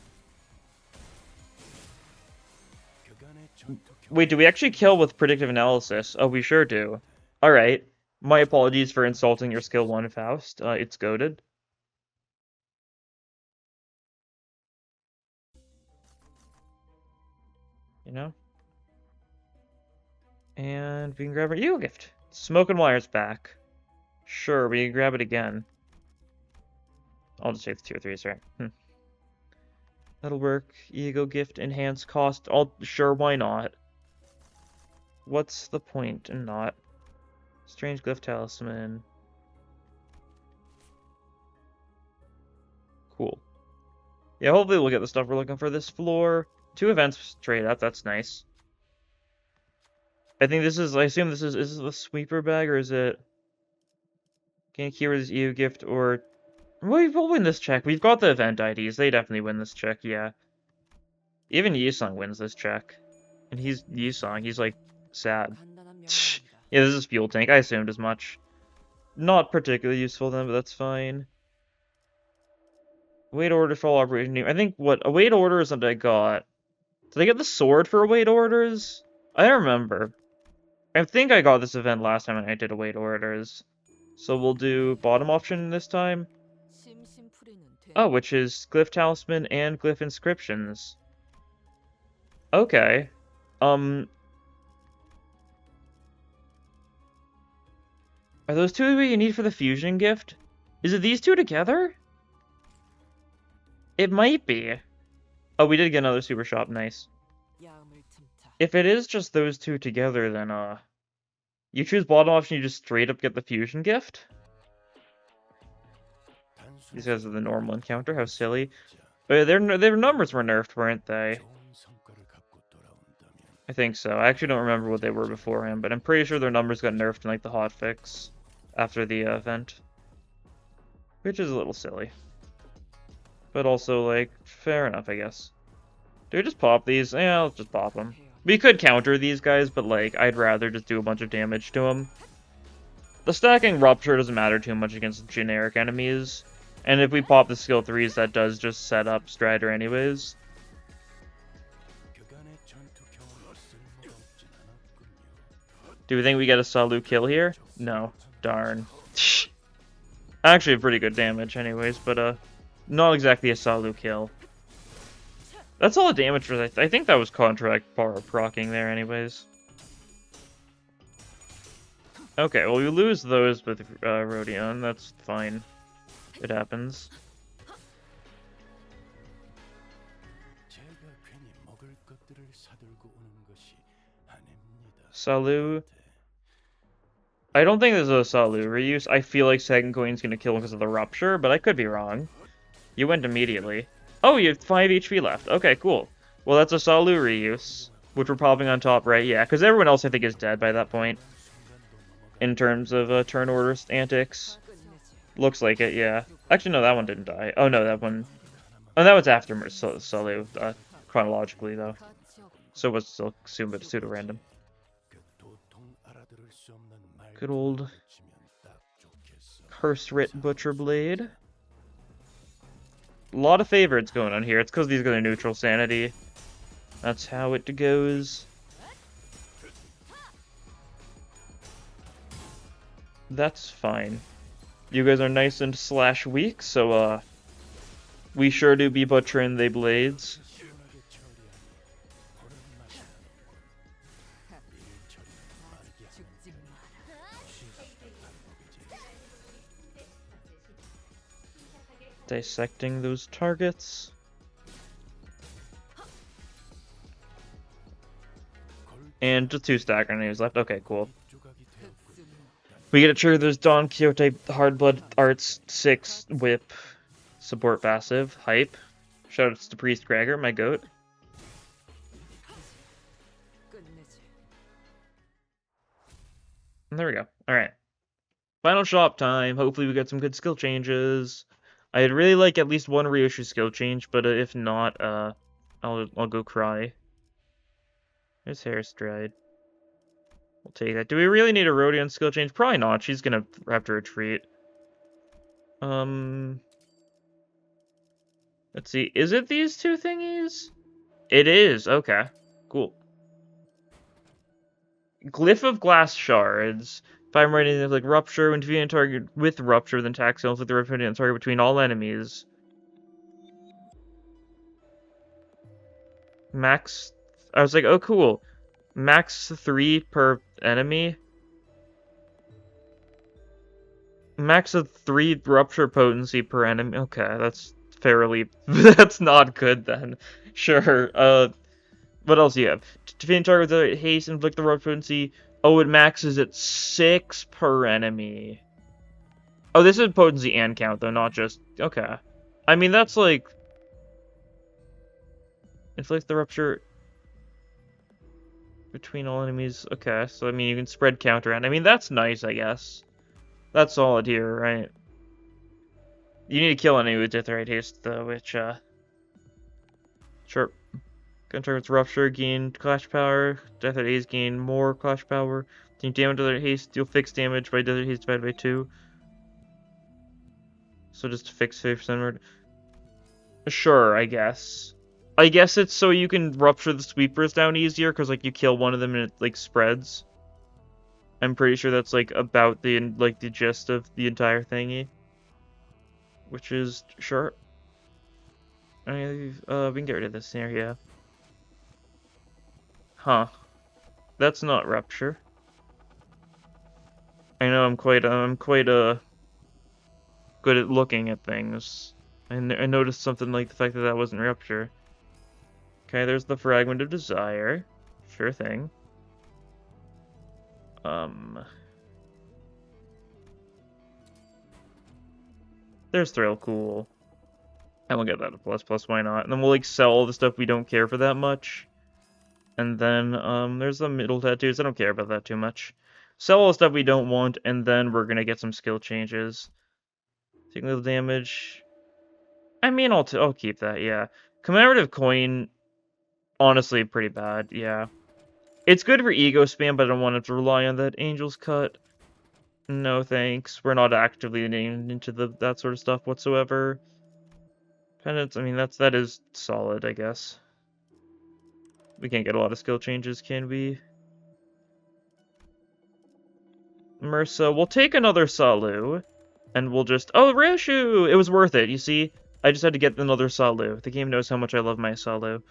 Speaker 1: Wait, do we actually kill with predictive analysis? Oh, we sure do. Alright. My apologies for insulting your skill 1 Faust. It's goated. You know? And we can grab our Ego gift. Smoke and Wire's back. Sure, we can grab it again. I'll just take the 2 or 3s, right? That'll work. Ego gift, enhance cost. Sure, why not? What's the point in not? Strange glyph talisman. Cool. Yeah, hopefully we'll get the stuff we're looking for this floor. 2 events straight up, that's nice. I think this is, I assume this is this the sweeper bag, or is it... Can't cure this EU gift, or... We'll win this check. We've got the event IDs. They definitely win this check, yeah. Even Yusung wins this check. And he's Yusung. He's, like, sad. Yeah, this is fuel tank. I assumed as much. Not particularly useful then, but that's fine. Await order for all operation. I think what await orders that I got. Did I get the sword for await orders? I don't remember. I think I got this event last time and I did await orders. So we'll do bottom option this time. Oh, which is glyph talisman and glyph inscriptions. Okay. Are those 2 what you need for the fusion gift? Is it these 2 together? It might be. Oh, we did get another super shop. Nice. If it is just those 2 together, then, you choose bottom option, you just straight up get the fusion gift? These guys are the normal encounter, how silly. But their numbers were nerfed, weren't they? I think so. I actually don't remember what they were beforehand, but I'm pretty sure their numbers got nerfed in, like, the hotfix after the event. Which is a little silly. But also, like, fair enough, I guess. Do we just pop these? Yeah, let's just pop them. We could counter these guys, but, like, I'd rather just do a bunch of damage to them. The stacking Rupture doesn't matter too much against generic enemies. And if we pop the skill 3s, that does just set up Strider anyways. Do we think we get a Salu kill here? No. Darn. Actually, a pretty good damage anyways, but, not exactly a Salu kill. That's all the damage for I think that was contract power procking there anyways. Okay, well we lose those with Rodion, that's fine. It happens. Salu. I don't think there's a Salu reuse. I feel like Second Coin's gonna kill him because of the Rupture, but I could be wrong. You went immediately. Oh, you have 5 HP left. Okay, cool. Well, that's a Salu reuse, which we're popping on top, right? Yeah, because everyone else I think is dead by that point. In terms of turn order antics. Looks like it, yeah. Actually, no, that one didn't die. Oh, no, that one... Oh, that was after Salu, chronologically, though. So it was still pseudo-random. Good old Cursed Writ Butcher Blade. A lot of favorites going on here. It's because these go to neutral sanity. That's how it goes. That's fine. You guys are nice and slash weak, so we sure do be butchering they blades. Dissecting those targets. And just 2 stack grenades left. Okay, cool. We get a trigger those Don Quixote Hardblood Arts 6 whip support passive. Hype. Shoutouts to Priest Gregor, my goat. And there we go. Alright. Final shop time. Hopefully we get some good skill changes. I'd really like at least one reissue skill change, but if not, I'll go cry. There's Hair Stride. We'll take that. Do we really need a Rodion skill change? Probably not. She's gonna have to retreat. Let's see. Is it these two thingies? It is. Okay. Cool. Glyph of Glass Shards. If I'm writing it like Rupture, when defeating a target with Rupture, then attack cells with the Rupture on target between all enemies. Max. I was like, oh, cool. Max 3 per enemy. Max of 3 Rupture potency per enemy. Okay, that's fairly. That's not good then. Sure. What else do you have? Defeating target with a haste, inflict the Rupture potency. Oh, it maxes at 6 per enemy. Oh, this is potency and count, though, not just... Okay. I mean, that's like... Inflict the Rupture between all enemies. Okay, so I mean, you can spread count around. I mean, that's nice, I guess. That's solid here, right? You need to kill an enemy with Death Right Haste, though, which, Sure. Gun target's Rupture, gain Clash Power. Death Right Haste, gain more Clash Power. Deal damage Death Right Haste, deal fixed damage by Death Right Haste divided by 2. So just fix 50%. Sure, I guess. I guess it's so you can rupture the sweepers down easier, because, like, you kill one of them and it, like, spreads. I'm pretty sure that's, like, about the, like, the gist of the entire thingy. Which is, sure. I mean, we can get rid of this here, yeah. Huh. That's not rupture. I know I'm quite, good at looking at things. I noticed something like the fact that that wasn't rupture. Okay, there's the Fragment of Desire. Sure thing. There's Thrill, cool. And we'll get that a plus, why not? And then we'll, like, sell all the stuff we don't care for that much. And then, there's the middle tattoos. I don't care about that too much. Sell all the stuff we don't want, and then we're gonna get some skill changes. Take little damage. I mean, I'll keep that, yeah. Commemorative Coin, honestly, pretty bad, yeah. It's good for ego spam, but I don't want to rely on that Angel's Cut. No thanks. We're not actively named into that sort of stuff whatsoever. Penance, I mean, that is solid, I guess. We can't get a lot of skill changes, can we? Mersa, we'll take another Salu, and we'll just... Oh, Rishu! It was worth it, you see? I just had to get another Salu. The game knows how much I love my Salu.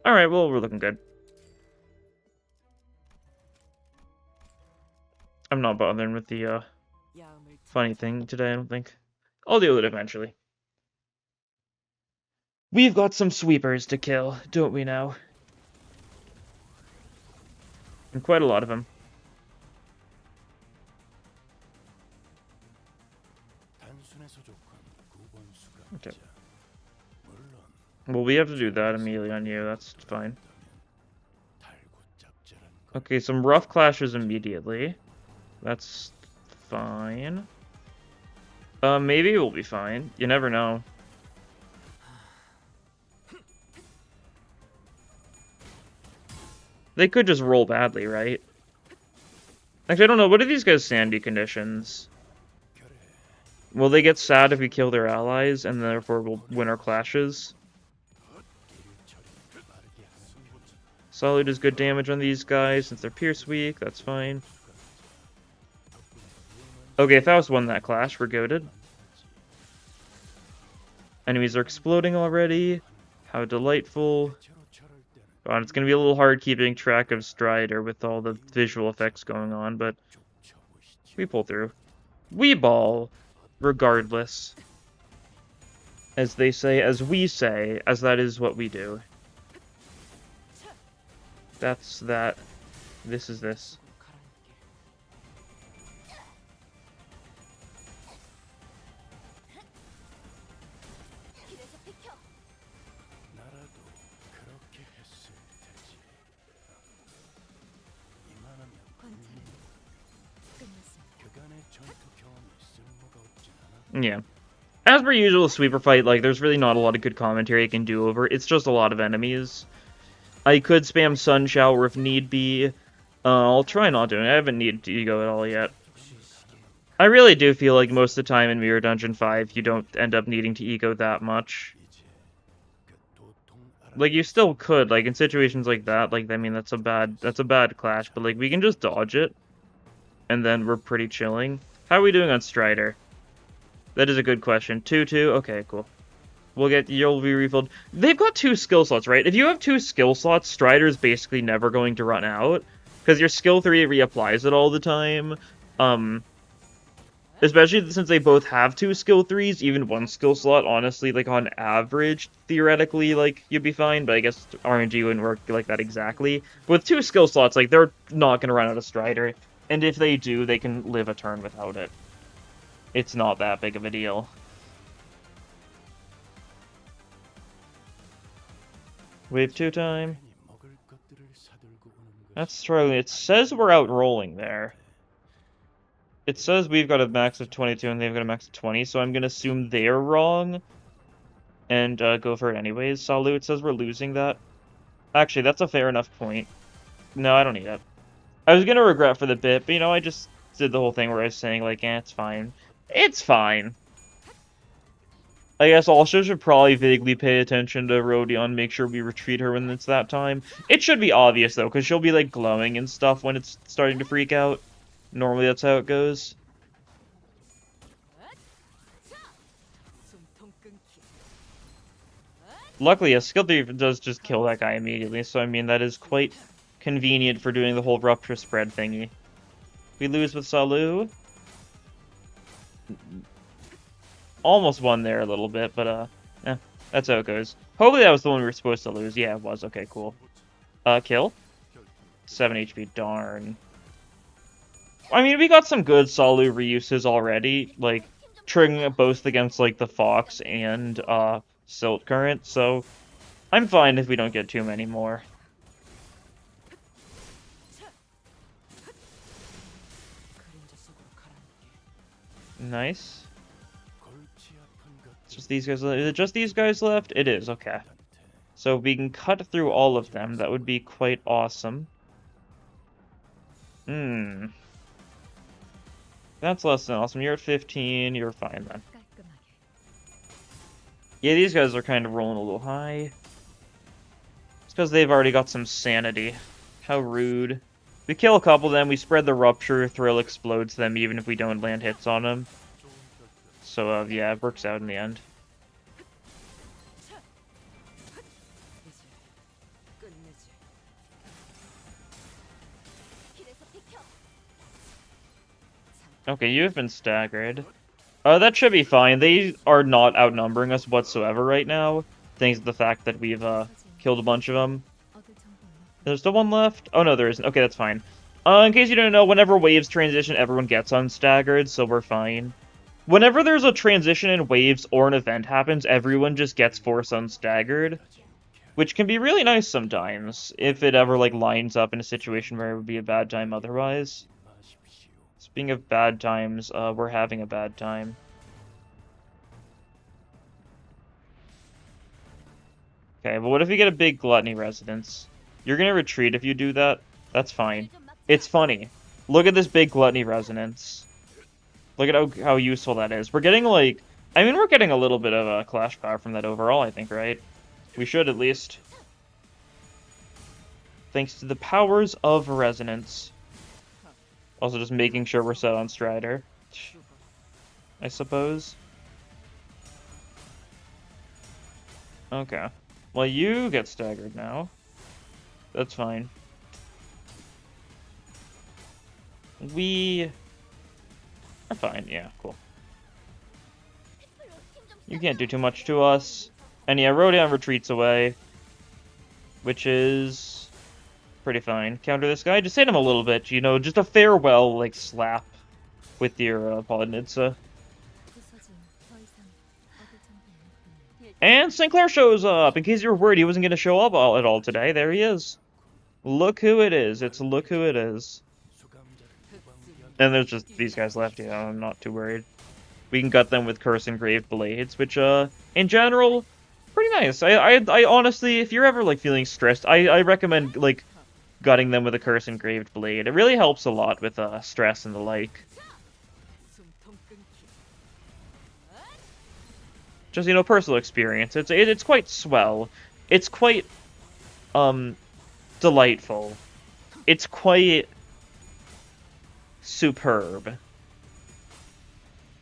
Speaker 1: Alright, well, we're looking good. I'm not bothering with the, funny thing today, I don't think. I'll deal with it eventually. We've got some sweepers to kill, don't we now? And quite a lot of them. Okay. Well, we have to do that immediately on you, that's fine. Okay, some rough clashes immediately. That's fine. Maybe we'll be fine. You never know. They could just roll badly, right? Actually, I don't know. What are these guys' sandy conditions? Will they get sad if we kill their allies, and therefore we'll win our clashes? Solid does good damage on these guys, since they're Pierce weak. That's fine. Okay, Faust won that clash. We're goated. Enemies are exploding already. How delightful. God, it's going to be a little hard keeping track of Strider with all the visual effects going on, but we pull through. We ball, regardless. As they say, as we say, as that is what we do. That's that. This is this. Yeah. As per usual, sweeper fight, like, there's really not a lot of good commentary I can do over it. It's just a lot of enemies. I could spam Sun Shower if need be. I'll try not doing it. I haven't needed Ego at all yet. I really do feel like most of the time in Mirror Dungeon 5, you don't end up needing to Ego that much. Like, you still could, like, in situations like that, like, I mean, that's a bad clash, but, like, we can just dodge it. And then we're pretty chilling. How are we doing on Strider? That is a good question. 2-2? Okay, cool. You'll be refilled. They've got 2 skill slots, right? If you have 2 skill slots, Strider's basically never going to run out. Because your skill 3 reapplies it all the time. Especially since they both have 2 skill 3s, even 1 skill slot, honestly, like, on average, theoretically, like, you'd be fine, but I guess RNG wouldn't work like that exactly. But with 2 skill slots, like, they're not gonna run out of Strider. And if they do, they can live a turn without it. It's not that big of a deal. Wave 2 time. That's struggling. It says we're out rolling there. It says we've got a max of 22 and they've got a max of 20, so I'm gonna assume they're wrong. And go for it anyways. Salu, it says we're losing that. Actually, that's a fair enough point. No, I don't need it. I was gonna regret for the bit, but you know, I just did the whole thing where I was saying, like, it's fine. It's fine. I guess also should probably vaguely pay attention to Rodion, make sure we retreat her when it's that time. It should be obvious, though, because she'll be, like, glowing and stuff when it's starting to freak out. Normally that's how it goes. Luckily, a skill 3 does just kill that guy immediately, so I mean, that is quite convenient for doing the whole rupture spread thingy. We lose with Salu. Almost won there a little bit, but, that's how it goes. Hopefully that was the one we were supposed to lose. Yeah, it was. Okay, cool. Kill? 7 HP, darn. I mean, we got some good Salu reuses already, like, triggering both against, like, the Fox and, Silt Current, so I'm fine if we don't get too many more. Nice. Just these guys. Is it just these guys left? It is, okay. So we can cut through all of them. That would be quite awesome. That's less than awesome. You're at 15. You're fine then. Yeah, these guys are kind of rolling a little high. It's because they've already got some sanity. How rude. We kill a couple of them, we spread the rupture, Thrill explodes them even if we don't land hits on them. So, yeah, it works out in the end. Okay, you have been staggered. That should be fine. They are not outnumbering us whatsoever right now, thanks to the fact that we've, killed a bunch of them. There's still one left? Oh, no, there isn't. Okay, that's fine. In case you don't know, whenever waves transition, everyone gets unstaggered, so we're fine. Whenever there's a transition in waves or an event happens, everyone just gets force unstaggered. Which can be really nice sometimes, if it ever, like, lines up in a situation where it would be a bad time otherwise. Speaking of bad times, we're having a bad time. Okay, but what if we get a big Gluttony Resonance? You're gonna retreat if you do that? That's fine. It's funny. Look at this big Gluttony Resonance. Look at how useful that is. We're getting, like... I mean, we're getting a little bit of a clash power from that overall, I think, right? We should, at least. Thanks to the powers of Resonance. Also just making sure we're set on Strider, I suppose. Okay. Well, you get staggered now. That's fine. We are fine. Yeah, cool. You can't do too much to us. And yeah, Rodion retreats away, which is pretty fine. Counter this guy. Just hit him a little bit, you know, just a farewell, like, slap with your Polynitsa. And Sinclair shows up! In case you were worried he wasn't going to show up at all today, there he is. Look who it is. It's look who it is. And there's just these guys left, yeah, I'm not too worried. we can gut them with curse engraved blades, which in general, pretty nice. I honestly, if you're ever like feeling stressed, I recommend like gutting them with a curse engraved blade. It really helps a lot with stress and the like. Just personal experience. It's quite swell. It's quite um delightful. It's quite superb.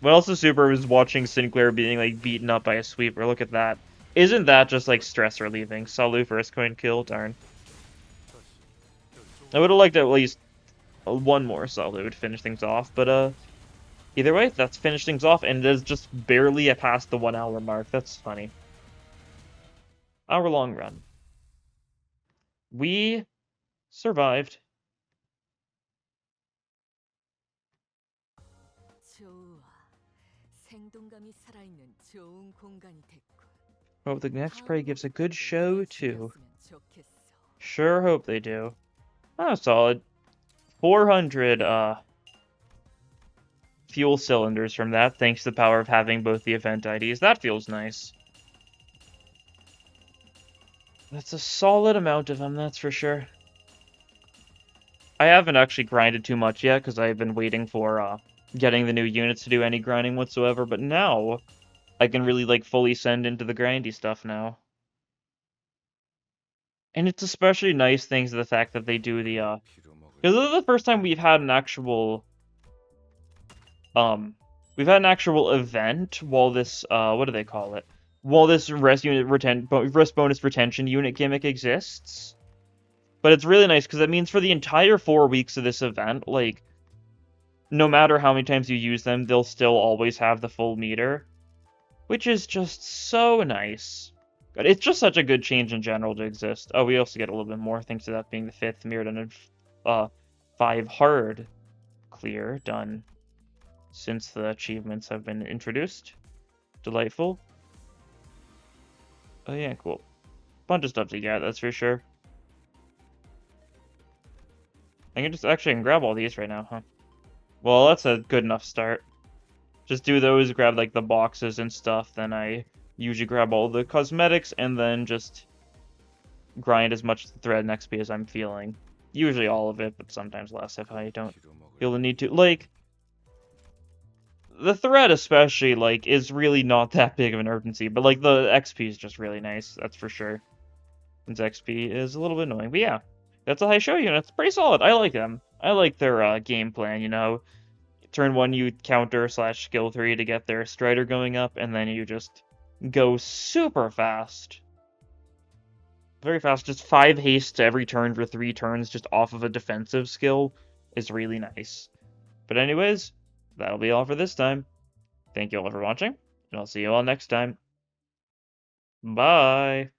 Speaker 1: What else is superb is watching Sinclair being like beaten up by a sweeper. Look at that. Isn't that just like stress relieving? Salu first coin kill, darn. I would have liked at least one more Salu to finish things off, but either way, that's finished things off, and it is just barely past the 1 hour mark. That's funny. Hour-long run. We survived. Hope the next prey gives a good show, too. Sure hope they do. Oh, solid. 400, fuel cylinders from that, thanks to the power of having both the event IDs. That feels nice. That's a solid amount of them, that's for sure. I haven't actually grinded too much yet, because I've been waiting for, getting the new units to do any grinding whatsoever, but now I can really, like, fully send into the grindy stuff now. And it's especially nice thanks to the fact that they do the, because this is the first time we've had an actual, event while this, what do they call it? While this rest bonus retention unit gimmick exists. But it's really nice, because it means for the entire 4 weeks of this event, like, no matter how many times you use them, they'll still always have the full meter. Which is just so nice. But it's just such a good change in general to exist. Oh, we also get a little bit more, thanks to that being the 5th mirrored and 5 hard clear done since the achievements have been introduced. Delightful. Oh yeah, cool. Bunch of stuff to get, that's for sure. I can just actually grab all these right now, huh? Well, that's a good enough start. Just do those, grab like the boxes and stuff, then I usually grab all the cosmetics, and then just grind as much thread and XP as I'm feeling. Usually all of it, but sometimes less if I don't feel the need to. Like, the thread especially, like, is really not that big of an urgency, but like the XP is just really nice, that's for sure. Since XP is a little bit annoying, but yeah. That's a high show unit, it's pretty solid, I like them. I like their game plan, Turn 1 you counter / skill 3 to get their Strider going up, and then you just go super fast. Very fast, just 5 haste to every turn for 3 turns just off of a defensive skill is really nice. But anyways, that'll be all for this time. Thank you all for watching, and I'll see you all next time. Bye!